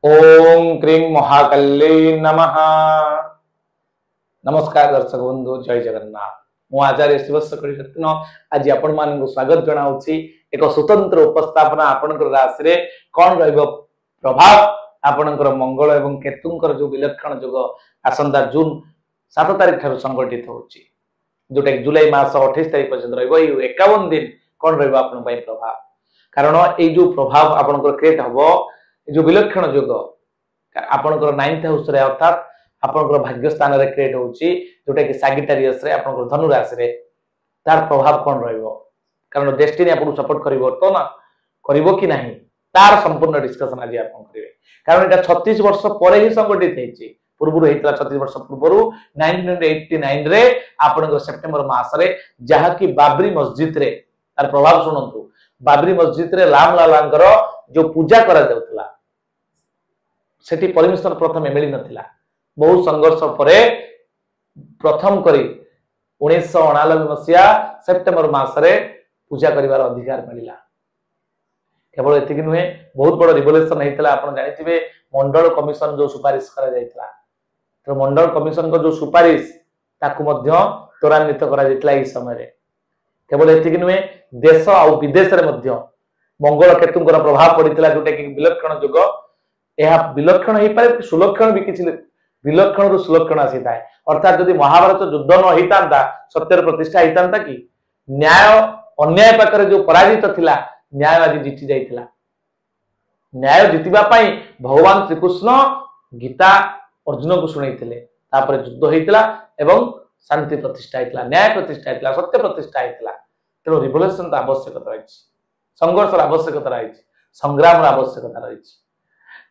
ओम क्रीं महाकल्ले नमः। नमस्कार दर्शक बंधु, जय जगन्नाथ। मु आचार्य शिवशक्तिरत्न आज आपण मानक स्वागत जनाउछि। एक स्वतंत्र उपस्थापना आपनकर राशि रे कोन रहइबो प्रभाव आपनकर मंगल एवं केतुंकर जो विलक्षण जोग आसंता जून 7 तारिख ठार संगठित होछि, जोटा जुलाई मास 28 तारिख पर्यंत रहइबो। 51 दिन कोन रहइबो आपन पई प्रभाव, कारण ए जो प्रभाव आपनकर क्रिएट हबो, जो विलक्षण जोग आपनकर 9th हाउस रे अर्थात आपनकर भाग्य स्थान रे क्रिएट होछि, जोटा कि सैजिटेरियस रे आपनकर धनु राशि रे तार प्रभाव कोन रहइबो, कारण डेस्टिनी आपन सपोर्ट करिवो तो ना करिवो कि नाही, तार संपूर्ण डिस्कशन आज आपन करिवे। कारण एटा 36 वर्ष परे ही संगठित हेछि, पूर्वरु हेतला 36 वर्ष पूर्वरु 1989 रे आपनकर सेप्टेम्बर मास रे, जहा कि बाबरी मस्जिद रे तार प्रभाव सुनंतु। बाबरी मस्जिद रे राम लालांकर जो पूजा करा जाउतला सेठी परमिशन प्रथम मिली नथिला। बहुत संघर्ष परे प्रथम करी 1989 मसिया सेप्टेम्बर मास रे पूजा करिवार अधिकार मिलिला। केवल एतिक नुहे, बहुत बड़ रिवोल्यूशन हेतला। आपण जानिथिबे मंडल कमिशन जो सुपारिश करा जायतला, तो मंडल कमिशन को जो सुपारिश ताकु मध्य त्वरान्वित करा जायतला। ई समय रे केवल एतिक नुहे, देश आ विदेश रे मध्य मंगल केतुंकर प्रभाव पड़ितला, जोटा कि विलक्षण जोग। यह विलक्षण ही पारे, सुलक्षण भी किछि विलक्षण रु सुलक्षण आसी थाए। अर्थात यदि महाभारत युद्ध न हितांता, सत्यर प्रतिष्ठा हितांता कि न्याय अन्याय पाखरे जो पराजित थिला, न्याय आज जीति जाइथिला। न्याय जितिबा पई भगवान श्री कृष्ण गीता अर्जुन को सुनाइथिले, तापर युद्ध हेतिला एवं शांति प्रतिष्ठा हेतिला, न्याय प्रतिष्ठा हेतिला, सत्य प्रतिष्ठा हेतिला। तेणु रिवोल्यूशन आवश्यकता रही, संघर्ष आवश्यकता रही, संग्राम आवश्यकता रही।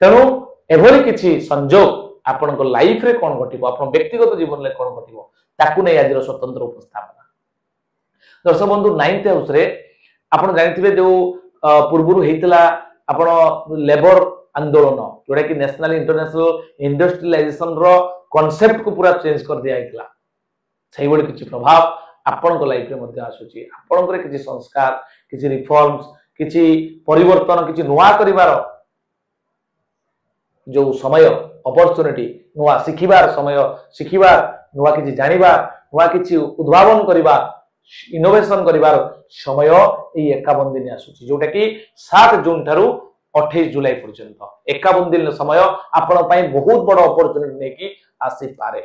तेणु एभली किछि संजोग आपन लाइफ रे कोन घटिबो, आपन व्यक्तिगत जीवन रे कोन घटिबो, ताकू नै आज स्वतंत्र उपस्थापना। दर्शक बंधु, 9th हाउस रे आपन जानिथिबे जो पूर्वरु हेतिला आपन लेबर आंदोलन, जोटा कि नेशनल इंटरनेशनल इंडस्ट्रियलाइजेशन रो कांसेप्ट को पूरा चेंज कर दिया हेतिला। सही बड़ी किछि प्रभाव आपन लाइफ रे मध्ये आसुची। आपन करे किछि संस्कार, किछि रिफॉर्म्स, किछि परिवर्तन, किछि नुवा करिवार जो समय, अपॉर्चुनिटी, नुआ शिखिबार समय, शिखिबार नुआ किछि जानिबार, नुआ किछि उद्भावन करिबार, इनोवेशन करिबार समय ए 51 दिन आसुची, जोटा कि 7 जून ठारू 28 जुलाई पर्यंत 51 दिन समय आपन पई बहुत बड़ अपॉर्चुनिटी नै कि आसी पारे।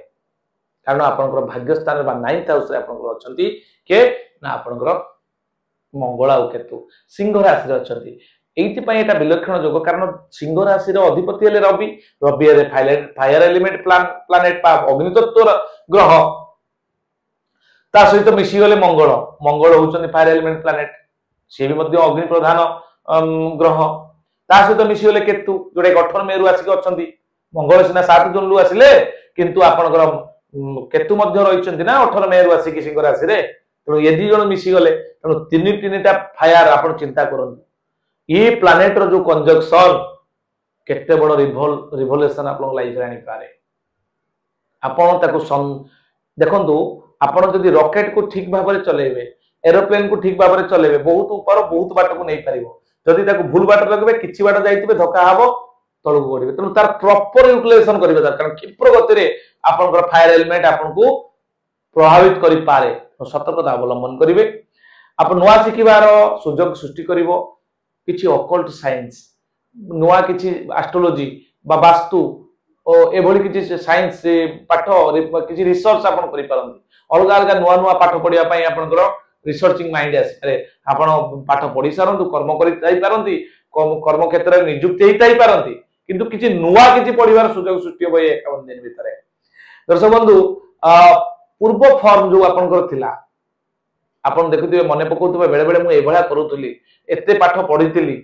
कारण आपनकर भाग्य स्थान बा 9th हाउस रे आपनकर अछंती के ना आपनकर मंगल आ केतु सिंह राशि रे अछंती। एइति पई एटा विलक्षण जोग, कारण सिंह राशि रे अधिपति हेले रवि। रवि रे फायर एलिमेंट प्लानेट पा अग्नि तत्व ग्रह, ता सहित मिसी गले मंगल। मंगल होउछन फायर एलिमेंट प्लानेट, से भी मध्य अग्नि प्रधान ग्रह। ता सहित मिसी गले केतु, जोडे 18 मे रु आसी अछंती। मंगल सिना 7 जून रु आसिले, किंतु आपनकर केतु मध्य रहिचंती ना 18 मे रु आसी कि सिंह राशि रे। तो ये दी जण मिसी गले, तो तीनटा फायर आपन चिंता करन। ये प्लानेट रो जो कंजक्शन केते बड़ रिवोल्यूशन आपन लाइफ रे आनी पारे। आपन ताको देखंतु, आपन जदि रॉकेट को ठीक भाव में चलेबे, एरोप्लेन को ठीक भाव में चलेबे, बहुत ऊपर बहुत बाट को नहीं पारिबो। जदि ताको भूल बाट लगबे, किछि बाट जाइतिबे, धक्का हबो, तळକୁ गडिबे। तेनु तार प्रॉपर यूटिलाइजेशन करिबे दरकार, कारण क्षिप्र गति रे आपनकर फायर एलिमेंट आपन को प्रभावित करि पारे। सतर्कता अवलंबन करिवे। आप नुआ शिखिबार सुযোগ सृष्टि करिवो, किछि ऑकल्ट साइंस, नुआ किछि एस्ट्रोलॉजी बा वास्तु ओ एभली किछि साइंस पाठ, किछि रिसर्च आपन करि पारंती। अलगा अलगा नुआ नुआ पाठ पढिया पई आपनकर रिसर्चिंग माइंड आसे। आपन पाठ पढि सारंतु, कर्म करि जाई पारंती, कर्म क्षेत्र रे नियुक्ति हेई जाई पारंती, किंतु किछि नुआ किछि पढिबार सुযোগ सृष्टि होय 51 दिन भितरे। दर्शक बंधु, पूर्व फॉर्म जो आपनकर थिला, आपन देखुथिबे, मने पकोथिबे, बेले बेले मु एभला करूथली, एते पाठ पढिथिली,